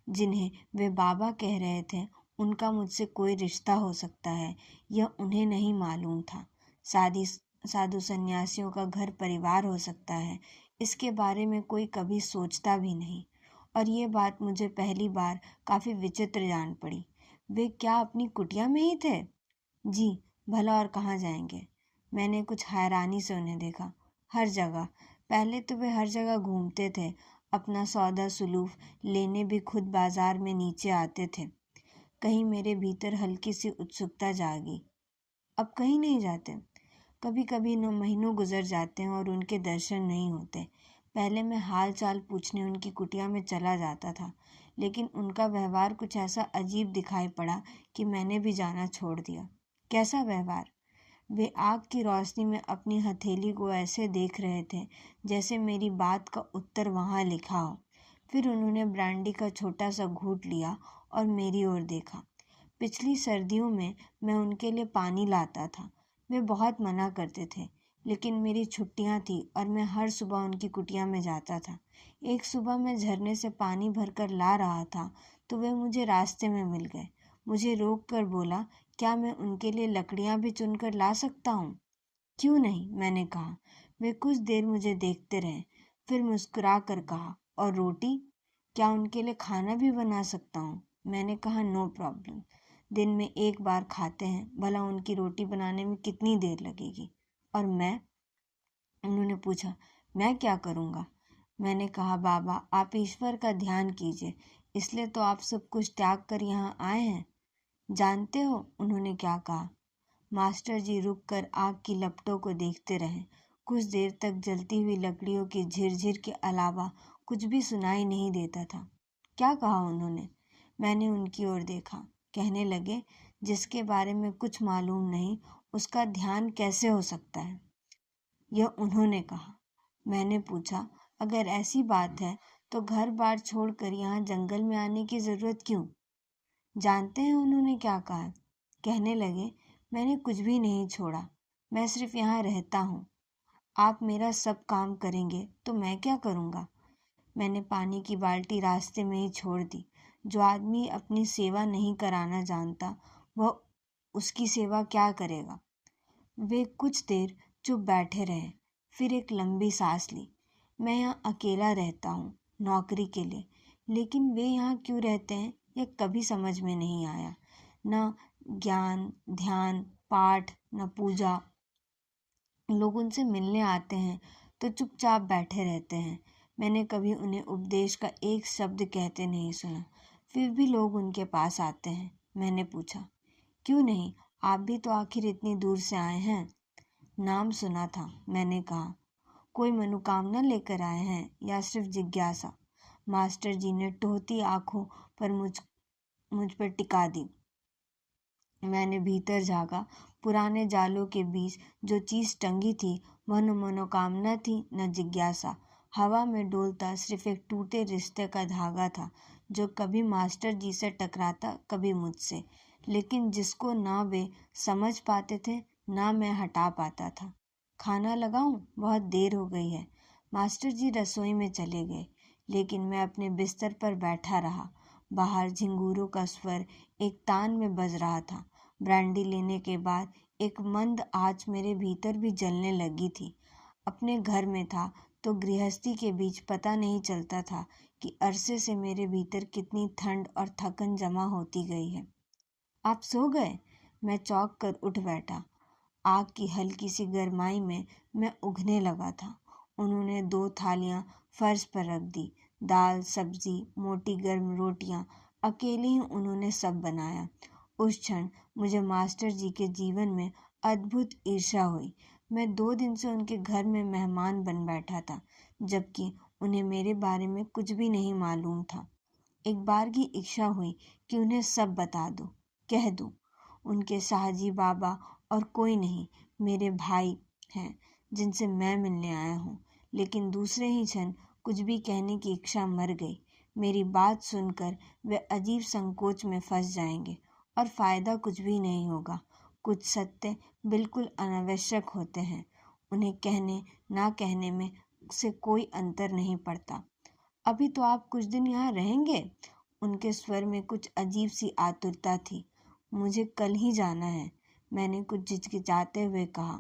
जिन्हें वे बाबा कह रहे थे, उनका मुझसे कोई रिश्ता हो सकता है, यह उन्हें नहीं मालूम था। साधु सन्यासियों का घर परिवार हो सकता है, इसके बारे में कोई कभी सोचता भी नहीं। और ये बात मुझे पहली बार काफ़ी विचित्र जान पड़ी। वे क्या अपनी कुटिया में ही थे? जी, भला और कहाँ जाएंगे? मैंने कुछ हैरानी से उन्हें देखा। हर जगह। पहले तो वे हर जगह घूमते थे, अपना सौदा सुलूफ लेने भी खुद बाजार में नीचे आते थे। कहीं मेरे भीतर हल्की सी उत्सुकता जागी। अब कहीं नहीं जाते? कभी कभी 9 महीनों गुजर जाते हैं और उनके दर्शन नहीं होते। पहले मैं हाल चाल पूछने उनकी कुटिया में चला जाता था, लेकिन उनका व्यवहार कुछ ऐसा अजीब दिखाई पड़ा कि मैंने भी जाना छोड़ दिया। कैसा व्यवहार? वे आग की रोशनी में अपनी हथेली को ऐसे देख रहे थे जैसे मेरी बात का उत्तर वहाँ लिखा हो। फिर उन्होंने ब्रांडी का छोटा सा घूंट लिया और मेरी ओर देखा। पिछली सर्दियों में मैं उनके लिए पानी लाता था। वे बहुत मना करते थे, लेकिन मेरी छुट्टियां थी और मैं हर सुबह उनकी कुटिया में जाता था। एक सुबह मैं झरने से पानी भरकर ला रहा था तो वे मुझे रास्ते में मिल गए। मुझे रोक कर बोला, क्या मैं उनके लिए लकड़ियाँ भी चुनकर ला सकता हूँ? क्यों नहीं, मैंने कहा। वे कुछ देर मुझे देखते रहे, फिर मुस्कुरा कर कहा, और रोटी? क्या उनके लिए खाना भी बना सकता हूँ? मैंने कहा, नो प्रॉब्लम। दिन में एक बार खाते हैं, भला उनकी रोटी बनाने में कितनी देर लगेगी। और मैं? उन्होंने पूछा, मैं क्या करूँगा? मैंने कहा, बाबा आप ईश्वर का ध्यान कीजिए, इसलिए तो आप सब कुछ त्याग कर यहाँ आए हैं। जानते हो उन्होंने क्या कहा? मास्टर जी रुककर आग की लपटों को देखते रहे। कुछ देर तक जलती हुई लकड़ियों की झिरझिर के अलावा कुछ भी सुनाई नहीं देता था। क्या कहा उन्होंने? मैंने उनकी ओर देखा। कहने लगे, जिसके बारे में कुछ मालूम नहीं उसका ध्यान कैसे हो सकता है? यह उन्होंने कहा। मैंने पूछा, अगर ऐसी बात है तो घर बार छोड़कर यहाँ जंगल में आने की जरूरत क्यों? जानते हैं उन्होंने क्या कहा? कहने लगे, मैंने कुछ भी नहीं छोड़ा, मैं सिर्फ यहाँ रहता हूँ। आप मेरा सब काम करेंगे तो मैं क्या करूँगा? मैंने पानी की बाल्टी रास्ते में ही छोड़ दी। जो आदमी अपनी सेवा नहीं कराना जानता वह उसकी सेवा क्या करेगा? वे कुछ देर चुप बैठे रहे, फिर एक लंबी सांस ली। मैं यहाँ अकेला रहता हूँ नौकरी के लिए, लेकिन वे यहाँ क्यों रहते हैं यह कभी समझ में नहीं आया। न ज्ञान, ध्यान, पाठ, न पूजा। लोग उनसे मिलने आते हैं तो चुपचाप बैठे रहते हैं। मैंने कभी उन्हें उपदेश का एक शब्द कहते नहीं सुना, फिर भी लोग उनके पास आते हैं। मैंने पूछा, क्यों नहीं? आप भी तो आखिर इतनी दूर से आए हैं। नाम सुना था, मैंने कहा। कोई मनोकामना लेकर आए हैं या सिर्फ जिज्ञासा? मास्टर जी ने टोहती आंखों पर मुझ पर टिका दी। मैंने भीतर झाँका। पुराने जालों के बीच जो चीज टंगी थी वह न मनोकामना थी न जिज्ञासा। हवा में डोलता सिर्फ एक टूटे रिश्ते का धागा था, जो कभी मास्टर जी से टकराता, कभी मुझसे, लेकिन जिसको ना वे समझ पाते थे ना मैं हटा पाता था। खाना लगाऊं? बहुत देर हो गई है। मास्टर जी रसोई में चले गए, लेकिन मैं अपने बिस्तर पर बैठा रहा। बाहर झिंगूरों का स्वर एक तान में बज रहा था। ब्रांडी लेने के बाद एक मंद आँच मेरे भीतर भी जलने लगी थी। अपने घर में था तो गृहस्थी के बीच पता नहीं चलता था कि अरसे से मेरे भीतर कितनी ठंड और थकन जमा होती गई है। आप सो गए? मैं चौंक कर उठ बैठा। आग की हल्की सी गरमाई में मैं उघने लगा था। उन्होंने 2 थालियां फर्श पर रख दी। दाल, सब्जी, मोटी गर्म रोटियां, अकेले ही उन्होंने सब बनाया। उस क्षण मुझे मास्टर जी के जीवन में अद्भुत ईर्ष्या हुई। मैं 2 दिन से उनके घर में मेहमान बन बैठा था, जबकि उन्हें मेरे बारे में कुछ भी नहीं मालूम था। एक बार की इच्छा हुई कि उन्हें सब बता दूं, कह दूं। उनके साहजी बाबा और कोई नहीं, मेरे भाई हैं जिनसे मैं मिलने आया हूँ। लेकिन दूसरे ही क्षण कुछ भी कहने की इच्छा मर गई। मेरी बात सुनकर वे अजीब संकोच में फंस जाएंगे और फायदा कुछ भी नहीं होगा। कुछ सत्य बिल्कुल अनावश्यक होते हैं, उन्हें कहने ना कहने में से कोई अंतर नहीं पड़ता। अभी तो आप कुछ दिन यहाँ रहेंगे? उनके स्वर में कुछ अजीब सी आतुरता थी। मुझे कल ही जाना है, मैंने कुछ झिझकिचाते हुए कहा।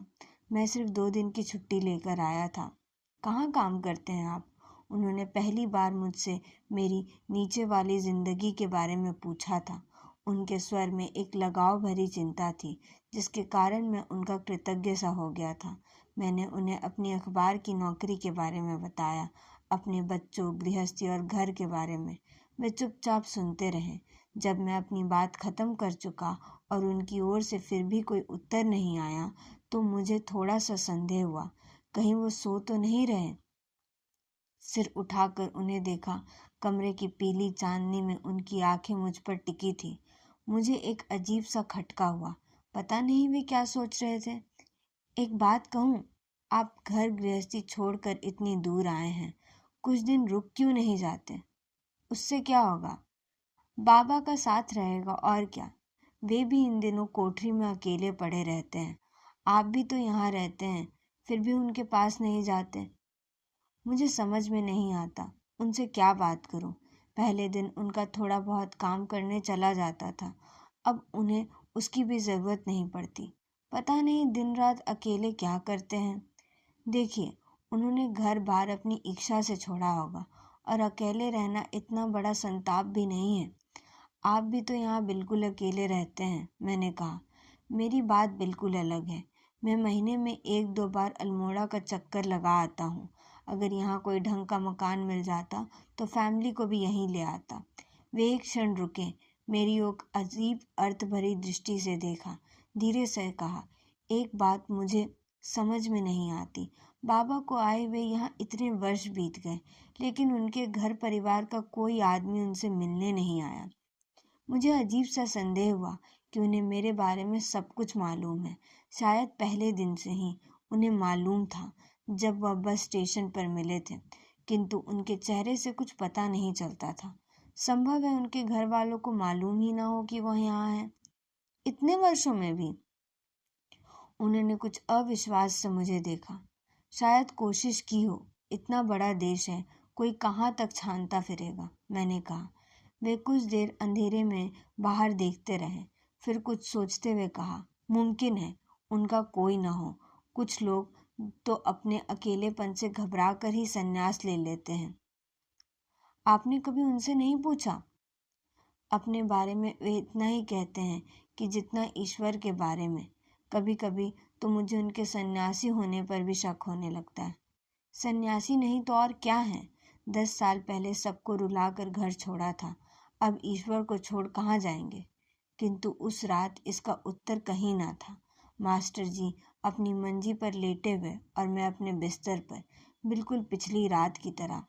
मैं सिर्फ 2 दिन की छुट्टी लेकर आया था। कहाँ काम करते हैं आप? उन्होंने पहली बार मुझसे मेरी नीचे वाली जिंदगी के बारे में पूछा था। उनके स्वर में एक लगाव भरी चिंता थी, जिसके कारण मैं उनका कृतज्ञ सा हो गया था। मैंने उन्हें अपनी अखबार की नौकरी के बारे में बताया, अपने बच्चों, गृहस्थी और घर के बारे में। वे चुपचाप सुनते रहे। जब मैं अपनी बात खत्म कर चुका और उनकी ओर से फिर भी कोई उत्तर नहीं आया, तो मुझे थोड़ा सा संदेह हुआ, कहीं वो सो तो नहीं रहे। सिर उठाकर उन्हें देखा। कमरे की पीली चांदनी में उनकी आंखें मुझ पर टिकी थी। मुझे एक अजीब सा खटका हुआ। पता नहीं वे क्या सोच रहे थे। एक बात कहूँ, आप घर गृहस्थी छोड़कर इतनी दूर आए हैं, कुछ दिन रुक क्यों नहीं जाते? उससे क्या होगा? बाबा का साथ रहेगा और क्या। वे भी इन दिनों कोठरी में अकेले पड़े रहते हैं। आप भी तो यहाँ रहते हैं, फिर भी उनके पास नहीं जाते। मुझे समझ में नहीं आता उनसे क्या बात करूं। पहले दिन उनका थोड़ा बहुत काम करने चला जाता था, अब उन्हें उसकी भी ज़रूरत नहीं पड़ती। पता नहीं दिन रात अकेले क्या करते हैं। देखिए, उन्होंने घर बार अपनी इच्छा से छोड़ा होगा, और अकेले रहना इतना बड़ा संताप भी नहीं है। आप भी तो यहाँ बिल्कुल अकेले रहते हैं। मैंने कहा, मेरी बात बिल्कुल अलग है। मैं महीने में 1-2 बार अल्मोड़ा का चक्कर लगा आता हूँ। अगर यहाँ कोई ढंग का मकान मिल जाता तो फैमिली को भी यहीं ले आता। वे एक क्षण रुके, मेरी ओर अजीब अर्थ भरी दृष्टि से देखा, धीरे से कहा, एक बात मुझे समझ में नहीं आती। बाबा को आए हुए यहाँ इतने वर्ष बीत गए, लेकिन उनके घर परिवार का कोई आदमी उनसे मिलने नहीं आया। मुझे अजीब सा संदेह हुआ कि उन्हें मेरे बारे में सब कुछ मालूम है। शायद पहले दिन से ही उन्हें मालूम था जब वह बस स्टेशन पर मिले थे, किंतु उनके चेहरे से कुछ पता नहीं चलता था। संभव है उनके घर वालों को मालूम ही ना हो कि वह यहाँ है। इतने वर्षों में भी उन्होंने कुछ अविश्वास से मुझे देखा। शायद कोशिश की हो, इतना बड़ा देश है, कोई कहाँ तक छानता फिरेगा। मैंने कहा। वे कुछ देर अंधेरे में बाहर देखते रहे, फिर कुछ सोचते हुए कहा, मुमकिन है उनका कोई न हो। कुछ लोग तो अपने अकेलेपन से घबरा कर ही संन्यास ले लेते हैं। आपने कभी उनसे नहीं पूछा? अपने बारे में वे इतना ही कहते हैं कि जितना ईश्वर के बारे में। कभी कभी तो मुझे उनके सन्यासी होने पर भी शक होने लगता है। सन्यासी नहीं तो और क्या है? 10 साल पहले सबको रुलाकर घर छोड़ा था, अब ईश्वर को छोड़ कहाँ जाएंगे? किंतु उस रात इसका उत्तर कहीं ना था। मास्टर जी अपनी मंजी पर लेटे हुए और मैं अपने बिस्तर पर, बिल्कुल पिछली रात की तरह।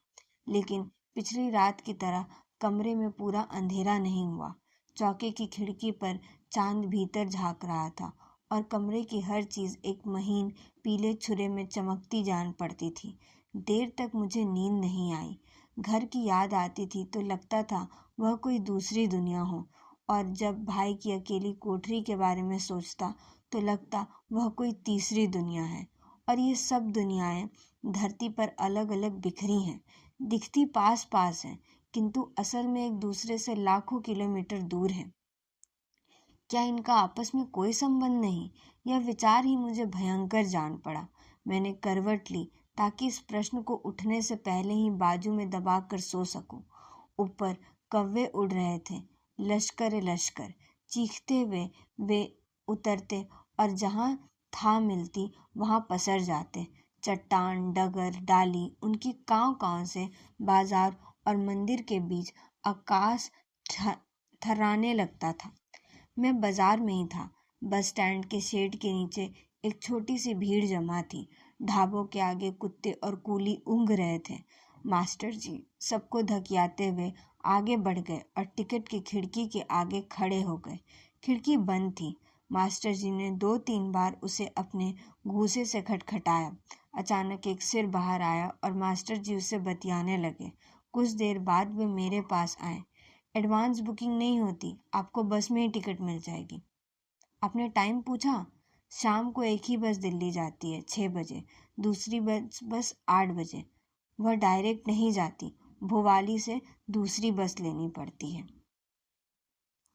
लेकिन पिछली रात की तरह कमरे में पूरा अंधेरा नहीं हुआ। चौके की खिड़की पर चांद भीतर झांक रहा था और कमरे की हर चीज एक महीन पीले छुरे में चमकती जान पड़ती थी। देर तक मुझे नींद नहीं आई। घर की याद आती थी तो लगता था वह कोई दूसरी दुनिया हो, और जब भाई की अकेली कोठरी के बारे में सोचता तो लगता वह कोई तीसरी दुनिया है। और ये सब दुनियाएं धरती पर अलग अलग बिखरी हैं, दिखती पास पास हैं, किंतु असल में एक दूसरे से लाखों किलोमीटर दूर है। क्या इनका आपस में कोई संबंध नहीं? यह विचार ही मुझे भयंकर जान पड़ा। मैंने करवट ली ताकि इस प्रश्न को उठने से पहले ही बाजू में दबाकर सो सकूं। ऊपर कौवे उड़ रहे थे, लश्कर लश्कर। चीखते हुए वे उतरते और जहां था मिलती वहां पसर जाते। चट्टान, डगर, डाली, उनकी कांव कांव से बाजार और मंदिर के बीच आकाश थर्राने लगता था। मैं बाजार में ही था। बस स्टैंड के शेड के नीचे एक छोटी सी भीड़ जमा थी। ढाबों के आगे कुत्ते और कूली ऊँघ रहे थे। मास्टर जी सबको धकियाते हुए आगे बढ़ गए और टिकट की खिड़की के आगे खड़े हो गए। खिड़की बंद थी। मास्टर जी ने 2-3 बार उसे अपने घूंसे से खटखटाया। अचानक एक सिर बाहर आया और मास्टर जी उससे बतियाने लगे। कुछ देर बाद वे मेरे पास आए। एडवांस बुकिंग नहीं होती, आपको बस में ही टिकट मिल जाएगी। आपने टाइम पूछा? शाम को एक ही बस दिल्ली जाती है, 6 बजे। दूसरी बस 8 बजे। वह डायरेक्ट नहीं जाती, भोपाली से दूसरी बस लेनी पड़ती है।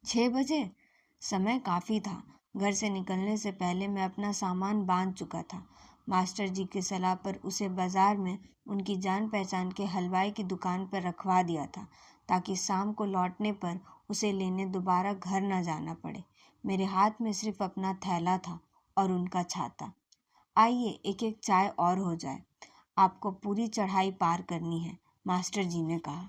6 बजे? समय काफ़ी था। घर से निकलने से पहले मैं अपना सामान बांध चुका था। मास्टर जी की सलाह पर उसे बाजार में उनकी जान पहचान के हलवाई की दुकान पर रखवा दिया था, ताकि शाम को लौटने पर उसे लेने दोबारा घर न जाना पड़े। मेरे हाथ में सिर्फ अपना थैला था और उनका छाता। आइए एक एक चाय और हो जाए, आपको पूरी चढ़ाई पार करनी है, मास्टर जी ने कहा।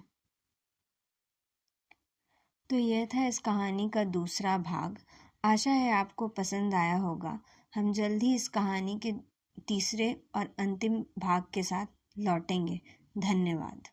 तो यह था इस कहानी का दूसरा भाग। आशा है आपको पसंद आया होगा। हम जल्द ही इस कहानी के तीसरे और अंतिम भाग के साथ लौटेंगे। धन्यवाद।